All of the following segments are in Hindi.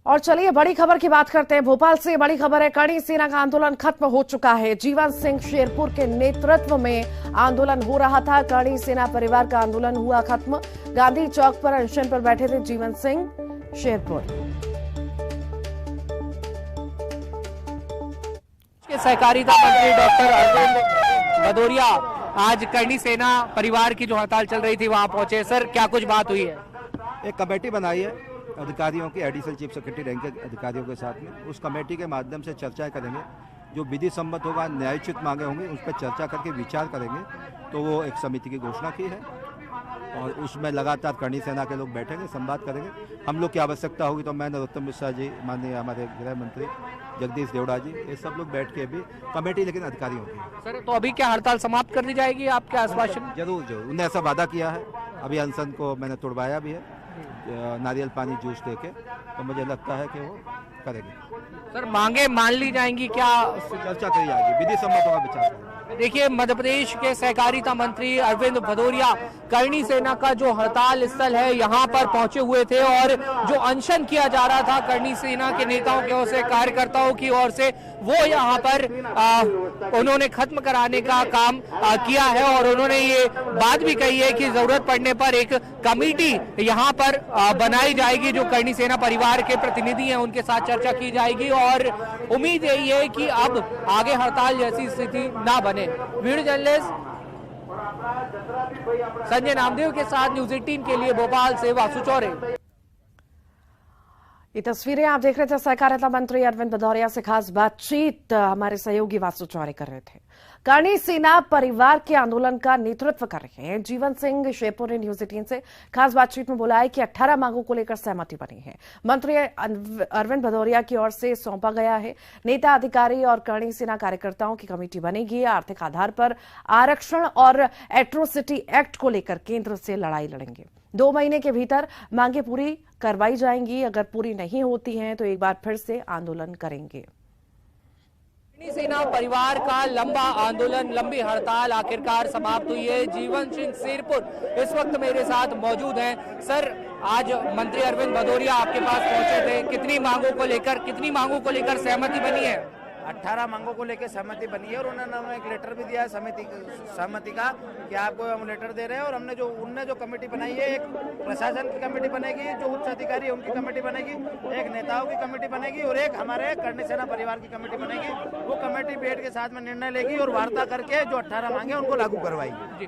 और चलिए बड़ी खबर की बात करते हैं। भोपाल से बड़ी खबर है, करणी सेना का आंदोलन खत्म हो चुका है। जीवन सिंह शेरपुर के नेतृत्व में आंदोलन हो रहा था। करणी सेना परिवार का आंदोलन हुआ खत्म। गांधी चौक पर अनशन पर बैठे थे जीवन सिंह शेरपुर। सहकारिता मंत्री डॉक्टर अरविंद भदौरिया आज करणी सेना परिवार की जो हड़ताल चल रही थी वहां पहुंचे। सर, क्या कुछ बात हुई है? एक कमेटी बनाई है अधिकारियों की, एडिशनल चीफ सेक्रेटरी रैंक के अधिकारियों के साथ में। उस कमेटी के माध्यम से चर्चा करेंगे, जो विधि सम्मत होगा, न्यायोचित मांगे होंगी, उस पर चर्चा करके विचार करेंगे। तो वो एक समिति की घोषणा की है और उसमें लगातार करणी सेना के लोग बैठेंगे, संवाद करेंगे। हम लोग की आवश्यकता होगी तो मैं, नरोत्तम मिश्रा जी, माननीय हमारे गृह मंत्री जगदीश देवड़ा जी, ये सब लोग बैठ के भी कमेटी, लेकिन अधिकारियों की। सर, तो अभी क्या हड़ताल समाप्त कर दी जाएगी? आपके आश्वासन? जरूर जरूर, उन्हें ऐसा वादा किया है। अभी अनशन को मैंने तोड़वाया भी है, नारियल पानी जूस देके, तो मुझे लगता है कि वो करेंगे। सर, मांगे मान ली जाएंगी क्या? चर्चा की जाएगी, विधि सम्मत होगा, विचार करेंगे। देखिए, मध्य प्रदेश के सहकारिता मंत्री अरविंद भदौरिया करणी सेना का जो हड़ताल स्थल है यहाँ पर पहुंचे हुए थे और जो अनशन किया जा रहा था करणी सेना के नेताओं की ओर से, कार्यकर्ताओं की ओर से, वो यहाँ पर उन्होंने खत्म कराने का काम किया है। और उन्होंने ये बात भी कही है कि जरूरत पड़ने पर एक कमेटी यहाँ पर बनाई जाएगी, जो करणी सेना परिवार के प्रतिनिधि हैं उनके साथ चर्चा की जाएगी। और उम्मीद यही है कि अब आगे हड़ताल जैसी स्थिति ना बने। वीडियो जर्नलिस्ट संजय नामदेव के साथ न्यूज 18 के लिए भोपाल से वासु चौरे। ये तस्वीरें आप देख रहे थे, सहकारिता मंत्री अरविंद भदौरिया से खास बातचीत हमारे सहयोगी वासु चौरे कर रहे थे। करणी सेना परिवार के आंदोलन का नेतृत्व कर रहे हैं जीवन सिंह शेरपुर ने न्यूज 18 से खास बातचीत में बोला है कि 18 मांगों को लेकर सहमति बनी है। मंत्री अरविंद भदौरिया की ओर से सौंपा गया है। नेता, अधिकारी और करणी सेना कार्यकर्ताओं की कमेटी बनेगी। आर्थिक आधार पर आरक्षण और एट्रोसिटी एक्ट को लेकर केंद्र से लड़ाई लड़ेंगे। 2 महीने के भीतर मांगे पूरी करवाई जाएंगी। अगर पूरी नहीं होती हैं तो एक बार फिर से आंदोलन करेंगे। करणी सेना परिवार का लंबा आंदोलन, लंबी हड़ताल आखिरकार समाप्त हुई है। जीवन सिंह शेरपुर इस वक्त मेरे साथ मौजूद हैं। सर, आज मंत्री अरविंद भदौरिया आपके पास पहुंचे थे, कितनी मांगों को लेकर सहमति बनी है? 18 मांगों को लेकर सहमति बनी है और उन्होंने हमें एक लेटर भी दिया है सहमति का कि आपको हम लेटर दे रहे हैं। और उनने जो कमेटी बनाई है, एक प्रशासन की कमेटी बनेगी, जो उच्च अधिकारी है उनकी कमेटी बनेगी, एक नेताओं की कमेटी बनेगी और एक हमारे करणी सेना परिवार की कमेटी बनेगी। वो कमेटी बैठ के साथ में निर्णय लेगी और वार्ता करके जो 18 मांगे उनको लागू करवाएगी।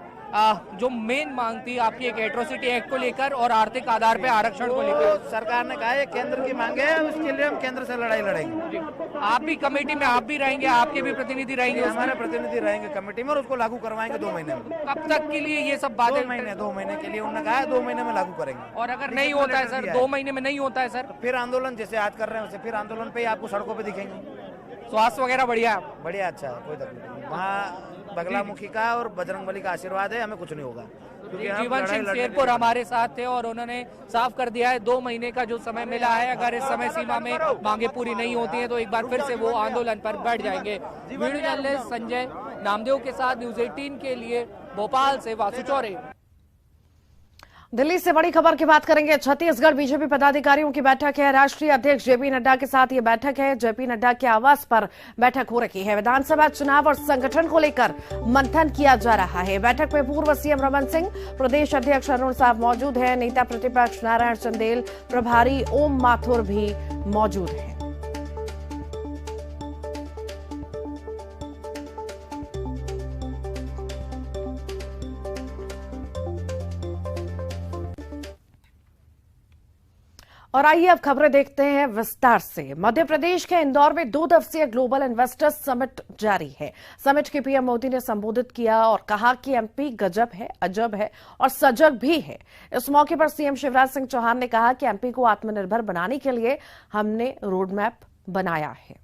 जो मेन मांग थी आपकी, एक एट्रोसिटी एक्ट को लेकर और आर्थिक आधार पर आरक्षण को लेकर, सरकार ने कहा है केंद्र की मांगे है, उसके लिए हम केंद्र से लड़ाई लड़ेंगे। आप भी कमेटी में आप भी रहेंगे, आपके भी प्रतिनिधि रहेंगे? हमारे प्रतिनिधि रहेंगे कमेटी में और उसको लागू करवाएंगे 2 महीने में। कब तक के लिए ये सब बातें? 2 महीने के लिए उन्होंने कहा है, 2 महीने में लागू करेंगे। और अगर नहीं होता है सर, 2 महीने में नहीं होता है सर, फिर आंदोलन जैसे आज कर रहे हैं, फिर आंदोलन पे ही आपको सड़कों पे दिखेंगे। स्वास्थ्य वगैरह बढ़िया? बढ़िया, अच्छा है, कोई तकलीफ नहीं। वहाँ बगलामुखी का और बजरंगबली का आशीर्वाद है, हमें कुछ नहीं होगा। जीवन सिंह शेरपुर हमारे साथ थे और उन्होंने साफ कर दिया है 2 महीने का जो समय मिला है, अगर इस समय सीमा में मांगे पूरी नहीं होती हैं तो एक बार फिर से वो आंदोलन पर बैठ जाएंगे। वीडियो जर्नलिस्ट संजय नामदेव के साथ न्यूज 18 के लिए भोपाल से वासु चौरे। दिल्ली से बड़ी खबर की बात करेंगे। छत्तीसगढ़ बीजेपी पदाधिकारियों की बैठक है। राष्ट्रीय अध्यक्ष जेपी नड्डा के साथ ये बैठक है। जेपी नड्डा के आवास पर बैठक हो रही है। विधानसभा चुनाव और संगठन को लेकर मंथन किया जा रहा है। बैठक में पूर्व सीएम रमन सिंह, प्रदेश अध्यक्ष अरुण साहब मौजूद हैं। नेता प्रतिपक्ष नारायण चंदेल, प्रभारी ओम माथुर भी मौजूद हैं। और आइए अब खबरें देखते हैं विस्तार से। मध्य प्रदेश के इंदौर में 2 दिवसीय ग्लोबल इन्वेस्टर्स समिट जारी है। समिट के पीएम मोदी ने संबोधित किया और कहा कि एमपी गजब है, अजब है और सजग भी है। इस मौके पर सीएम शिवराज सिंह चौहान ने कहा कि एमपी को आत्मनिर्भर बनाने के लिए हमने रोडमैप बनाया है।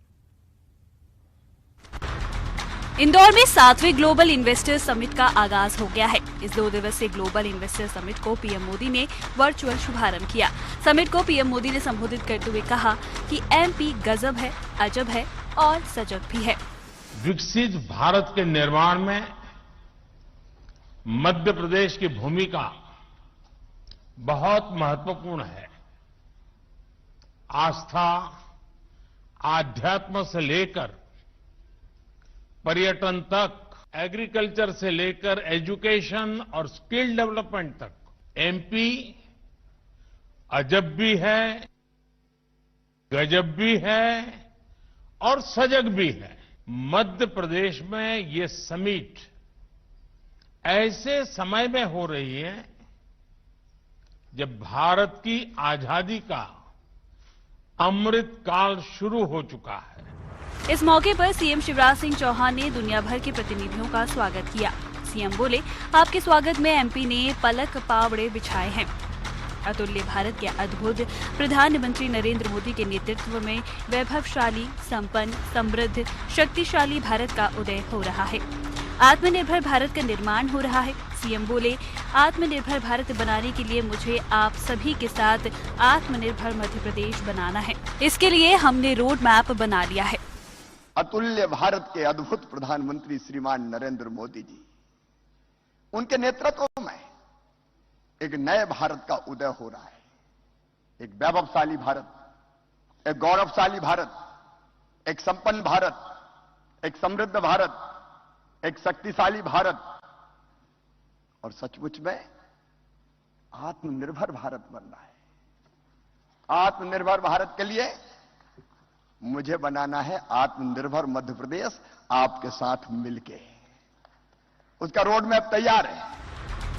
इंदौर में 7वें ग्लोबल इन्वेस्टर समिट का आगाज हो गया है। इस 2 दिवसीय ग्लोबल इन्वेस्टर समिट को पीएम मोदी ने वर्चुअल शुभारंभ किया। समिट को पीएम मोदी ने संबोधित करते हुए कहा कि एमपी गजब है, अजब है और सजग भी है। विकसित भारत के निर्माण में मध्य प्रदेश की भूमिका बहुत महत्वपूर्ण है। आस्था, आध्यात्म से लेकर पर्यटन तक, एग्रीकल्चर से लेकर एजुकेशन और स्किल डेवलपमेंट तक एमपी अजब भी है, गजब भी है और सजग भी है। मध्य प्रदेश में ये समिट ऐसे समय में हो रही है जब भारत की आजादी का अमृत काल शुरू हो चुका है। इस मौके पर सीएम शिवराज सिंह चौहान ने दुनिया भर के प्रतिनिधियों का स्वागत किया। सीएम बोले, आपके स्वागत में एमपी ने पलक पावड़े बिछाए हैं। अतुल्य भारत के अद्भुत प्रधानमंत्री नरेंद्र मोदी के नेतृत्व में वैभवशाली, संपन्न, समृद्ध, शक्तिशाली भारत का उदय हो रहा है। आत्मनिर्भर भारत का निर्माण हो रहा है। सीएम बोले, आत्मनिर्भर भारत बनाने के लिए मुझे आप सभी के साथ आत्मनिर्भर मध्य प्रदेश बनाना है। इसके लिए हमने रोड मैप बना लिया है। अतुल्य भारत के अद्भुत प्रधानमंत्री श्रीमान नरेंद्र मोदी जी, उनके नेतृत्व में एक नए भारत का उदय हो रहा है। एक वैभवशाली भारत, एक गौरवशाली भारत, एक संपन्न भारत, एक समृद्ध भारत, एक शक्तिशाली भारत और सचमुच में आत्मनिर्भर भारत बनना है। आत्मनिर्भर भारत के लिए मुझे बनाना है आत्मनिर्भर मध्य प्रदेश, आपके साथ मिलके। उसका रोड मैप तैयार है।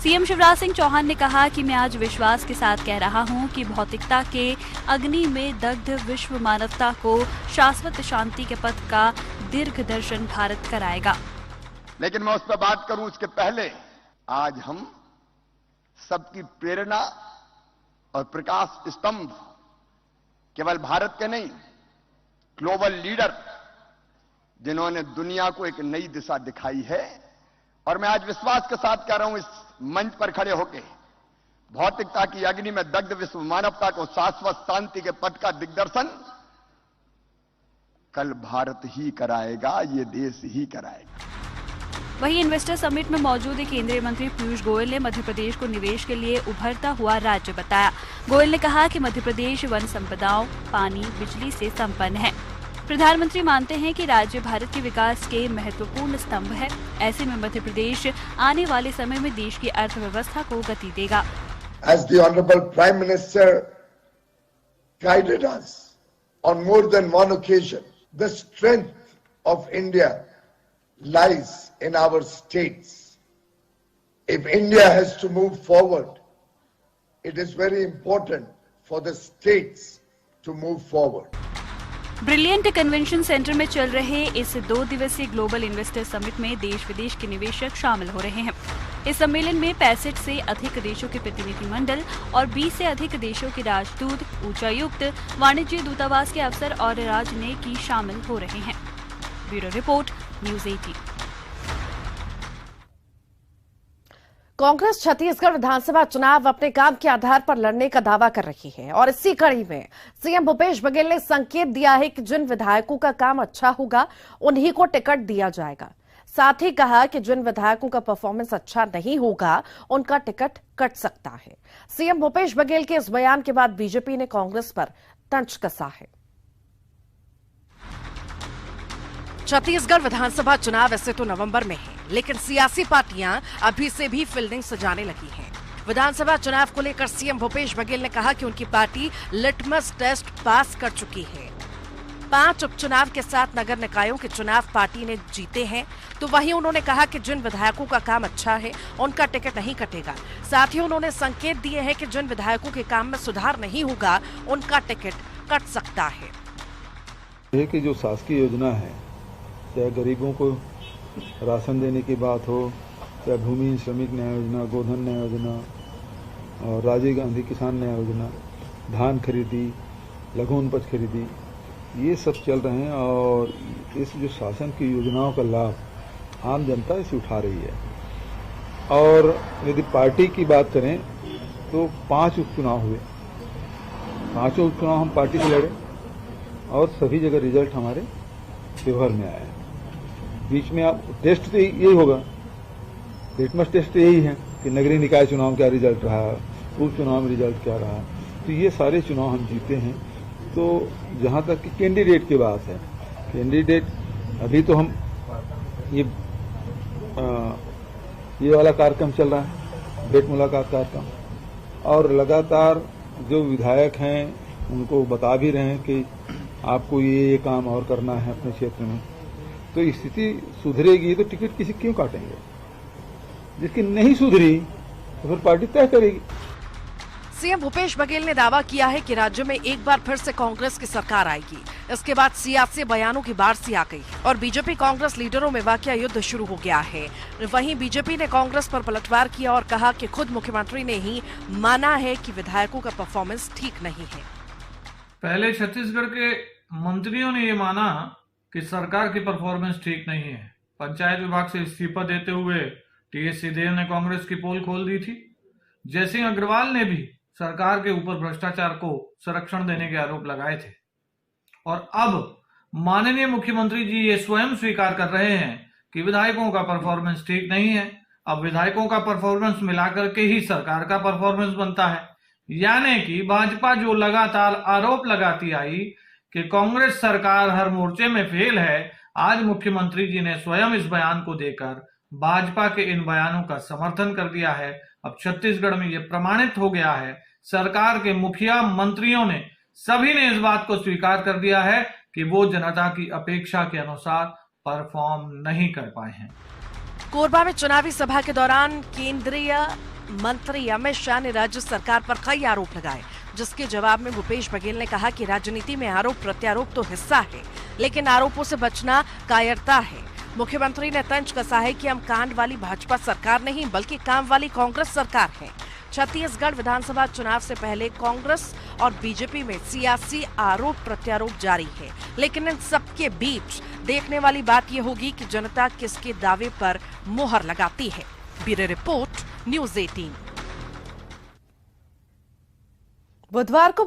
सीएम शिवराज सिंह चौहान ने कहा कि मैं आज विश्वास के साथ कह रहा हूं कि भौतिकता के अग्नि में दग्ध विश्व मानवता को शाश्वत शांति के पथ का दीर्घ दर्शन भारत कराएगा। लेकिन मैं उस पर बात करूं उसके पहले आज हम सबकी प्रेरणा और प्रकाश स्तंभ केवल भारत के नहीं, ग्लोबल लीडर जिन्होंने दुनिया को एक नई दिशा दिखाई है। और मैं आज विश्वास के साथ कह रहा हूं इस मंच पर खड़े होकर, भौतिकता की अग्नि में दग्ध विश्व मानवता को शाश्वत शांति के पथ का दिग्दर्शन कल भारत ही कराएगा, ये देश ही कराएगा। वहीं इन्वेस्टर समिट में मौजूद केंद्रीय मंत्री पीयूष गोयल ने मध्य प्रदेश को निवेश के लिए उभरता हुआ राज्य बताया। गोयल ने कहा कि मध्य प्रदेश वन संपदाओं, पानी, बिजली से संपन्न है। प्रधानमंत्री मानते हैं कि राज्य भारत के विकास के महत्वपूर्ण स्तंभ है। ऐसे में मध्य प्रदेश आने वाले समय में देश की अर्थव्यवस्था को गति देगा। As the Honorable Prime Minister guided us on more than one occasion, the strength of India lies in our states. If India has to move forward, it is very important for the states to move forward. Brilliant convention centre में चल रहे इस 2 दिवसीय ग्लोबल इन्वेस्टर समिट में देश विदेश के निवेशक शामिल हो रहे हैं। इस सम्मेलन में 65 से अधिक देशों के प्रतिनिधिमंडल और 20 से अधिक देशों के राजदूत, उच्चायुक्त, वाणिज्य दूतावास के अफसर और राजनयिक शामिल हो रहे हैं। Bureau report, news 18। Congress Chhattisgarh विधानसभा चुनाव अपने काम के आधार पर लड़ने का दावा कर रही है और इसी कड़ी में सीएम भूपेश बघेल ने संकेत दिया है कि जिन विधायकों का काम अच्छा होगा उन्हीं को टिकट दिया जाएगा। साथ ही कहा कि जिन विधायकों का परफॉर्मेंस अच्छा नहीं होगा उनका टिकट कट सकता है। सीएम भूपेश बघेल के इस बयान के बाद बीजेपी ने कांग्रेस पर तंज कसा है। छत्तीसगढ़ विधानसभा चुनाव ऐसे तो नवंबर में है, लेकिन सियासी पार्टियां अभी से भी फील्डिंग सजाने लगी हैं। विधानसभा चुनाव को लेकर सीएम भूपेश बघेल ने कहा कि उनकी पार्टी लिटमस टेस्ट पास कर चुकी है। 5 उपचुनाव के साथ नगर निकायों के चुनाव पार्टी ने जीते हैं, तो वहीं उन्होंने कहा कि जिन विधायकों का काम अच्छा है उनका टिकट नहीं कटेगा। साथ ही उन्होंने संकेत दिए हैं कि जिन विधायकों के काम में सुधार नहीं होगा उनका टिकट कट सकता है। ये कि जो शासकीय योजना है, चाहे गरीबों को राशन देने की बात हो, चाहे भूमि श्रमिक न्याय योजना, गोधन न्याय योजना और राजीव गांधी किसान न्याय योजना, धान खरीदी, लघु उपज खरीदी, ये सब चल रहे हैं और इस जो शासन की योजनाओं का लाभ आम जनता इसे उठा रही है। और यदि पार्टी की बात करें तो 5 उपचुनाव हुए, 5 उपचुनाव हम पार्टी से लड़े और सभी जगह रिजल्ट हमारे फेवर में आया। बीच में आप टेस्ट तो यही होगा, लिटमस टेस्ट यही है कि नगरीय निकाय चुनाव क्या रिजल्ट रहा, उपचुनाव में रिजल्ट क्या रहा। तो ये सारे चुनाव हम जीते हैं तो जहां तक कि कैंडिडेट की बात है, कैंडिडेट अभी तो हम ये वाला कार्यक्रम चल रहा है, भेंट मुलाकात कार्यक्रम, और लगातार जो विधायक हैं उनको बता भी रहे हैं कि आपको ये काम और करना है अपने क्षेत्र में। तो स्थिति सुधरेगी तो टिकट किसी क्यों काटेंगे? जिसकी नहीं सुधरी तो फिर पार्टी तय करेगी। सीएम भूपेश बघेल ने दावा किया है कि राज्य में एक बार फिर से कांग्रेस की सरकार आएगी। इसके बाद सियासी बयानों की बारिश आ गई और बीजेपी कांग्रेस लीडरों में वाकया युद्ध शुरू हो गया है। वहीं बीजेपी ने कांग्रेस पर पलटवार किया और कहा कि खुद मुख्यमंत्री ने ही माना है कि विधायकों का परफॉर्मेंस ठीक नहीं है। पहले छत्तीसगढ़ के मंत्रियों ने ये माना कि सरकार की परफॉर्मेंस ठीक नहीं है। पंचायत विभाग से इस्तीफा देते हुए टीएस सिंहदेव ने कांग्रेस की पोल खोल दी थी। जयसिंह अग्रवाल ने भी सरकार के ऊपर भ्रष्टाचार को संरक्षण देने के आरोप लगाए थे और अब माननीय मुख्यमंत्री जी ये स्वयं स्वीकार कर रहे हैं कि विधायकों का परफॉर्मेंस ठीक नहीं है। अब विधायकों का परफॉर्मेंस मिलाकर के ही सरकार का परफॉर्मेंस बनता है। यानी कि भाजपा जो लगातार आरोप लगाती आई कि कांग्रेस सरकार हर मोर्चे में फेल है, आज मुख्यमंत्री जी ने स्वयं इस बयान को देकर भाजपा के इन बयानों का समर्थन कर दिया है। अब छत्तीसगढ़ में यह प्रमाणित हो गया है, सरकार के मुखिया मंत्रियों ने सभी ने इस बात को स्वीकार कर दिया है कि वो जनता की अपेक्षा के अनुसार परफॉर्म नहीं कर पाए हैं। कोरबा में चुनावी सभा के दौरान केंद्रीय मंत्री अमित शाह ने राज्य सरकार पर कई आरोप लगाए, जिसके जवाब में भूपेश बघेल ने कहा कि राजनीति में आरोप प्रत्यारोप तो हिस्सा है, लेकिन आरोपों से बचना कायरता है। मुख्यमंत्री ने तंज कसा है कि हम कांड वाली भाजपा सरकार नहीं बल्कि काम वाली कांग्रेस सरकार है। छत्तीसगढ़ विधानसभा चुनाव से पहले कांग्रेस और बीजेपी में सियासी आरोप प्रत्यारोप जारी है, लेकिन इन सबके बीच देखने वाली बात यह होगी कि जनता किसके दावे पर मुहर लगाती है। Bureau report, news 18। बुधवार को